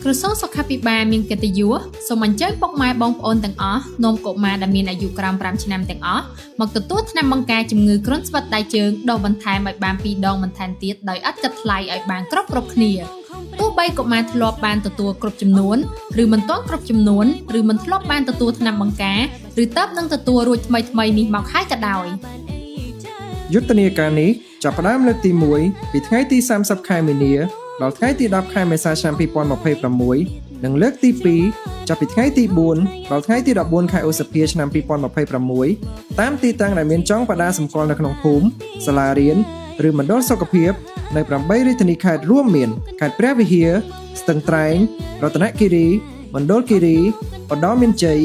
ក្រសួងសុខាភិបាលមានកិត្តិយសសូមអញ្ជើញពុកម៉ែបងប្អូនទាំងអស់នាំកុមារដែលមានអាយុក្រោម5ឆ្នាំទាំងអស់មកទទួលថ្នាំបង្ការជំងឺគ្រុនស្វិតដៃជើងដុសបន្ថែមឲ្យបាន2ដងបន្ថែមទៀតដោយឥតគិតថ្លៃឲ្យបានគ្រប់គ្នាទោះបីកុមារធ្លាប់បានទទួលគ្រប់ចំនួនឬមិនទាន់គ្រប់ចំនួនឬមិនធ្លាប់បានទទួលថ្នាំបង្ការឬតើបនឹងទទួលរួចថ្មីនេះមកហើយក៏ដោយយុទ្ធនាការនេះចាប់ផ្ដើមលើកទី1ពីថ្ងៃទី30ខែមីនាដល់ថ្ងៃទី10ខែមេសាឆ្នាំ2026និងលើកទី2ចាប់ពីថ្ងៃទី4ដល់ថ្ងៃទី14ខែឧសភាឆ្នាំ2026តាមទីតាំងដែលមានចុងបដាសម្គាល់នៅក្នុងភូមិសាលារៀនឬមណ្ឌលសុខភាពនៅ8រាជធានីខេត្តរួមមានខេត្តព្រះវិហារស្ទឹងត្រែងរតនគិរីមណ្ឌលគិរីឧត្តរមានជ័យ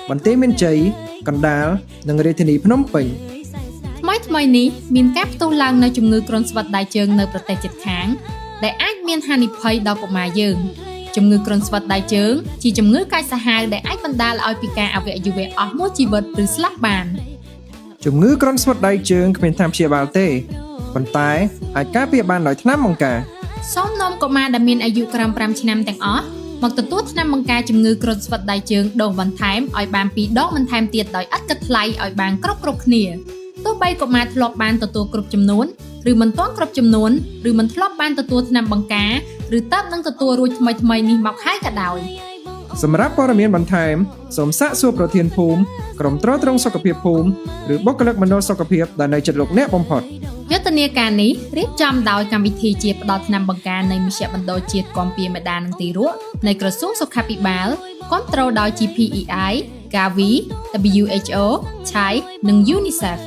បន្ទាយមានជ័យកណ្ដាលនិងរាជធានីភ្នំពេញថ្មីនេះមានការផ្ទុះឡើងនៅជំងឺគ្រុនស្វិតដៃជើងនៅប្រទេសជិតខាងដែលអាចមានហានិភ័យដល់កុមារយើងជំងឺគ្រុនស្វិតដៃជើងជាជំងឺកាចសាហាវដែលអាចបណ្ដាលឲ្យពិការអវយវៈអស់មួយជីវិតឬស្លាប់បានជំងឺគ្រុនស្វិតដៃជើងគ្មានថ្នាំព្យាបាលទេប៉ុន្តែអាចការពារបានដោយថ្នាំបង្ការសូមនាំកុមារដែលមានអាយុក្រោម5ឆ្នាំទាំងអស់មកទទួលថ្នាំបង្ការជំងឺគ្រុនស្វិតដៃជើងដូសបន្ថែមឲ្យបាន2ដងបន្ថែមទៀតដោយឥតគិតថ្លៃឲ្យបានគ្រប់គ្នាទោះបីកុមារធ្លាប់បានទទួលគ្រប់ចំនួនឬមិនទាន់គ្រប់ចំនួនឬមិនធ្លាប់បានទទួលថ្នាំបង្ការឬតើបនឹងទទួលរួចថ្មីនេះមកហើយក៏ដោយសម្រាប់ព័ត៌មានបន្ថែមសូមសាកសួរប្រធានភូមិក្រុមទ្រទ្រង់សុខភាពភូមិឬបុគ្គលិកមណ្ឌលសុខភាពដែលនៅជិតលោកអ្នកបំផុតយុទ្ធនាការនេះរៀបចំដោយកម្មវិធីជាផ្ដល់ថ្នាំបង្ការនៃមជ្ឈមណ្ឌលជាតិគាំពារមេដានិងទារកនៃក្រសួងសុខាភិបាលគាំទ្រដោយ GPEI, Gavi, WHO, Chai និង UNICEF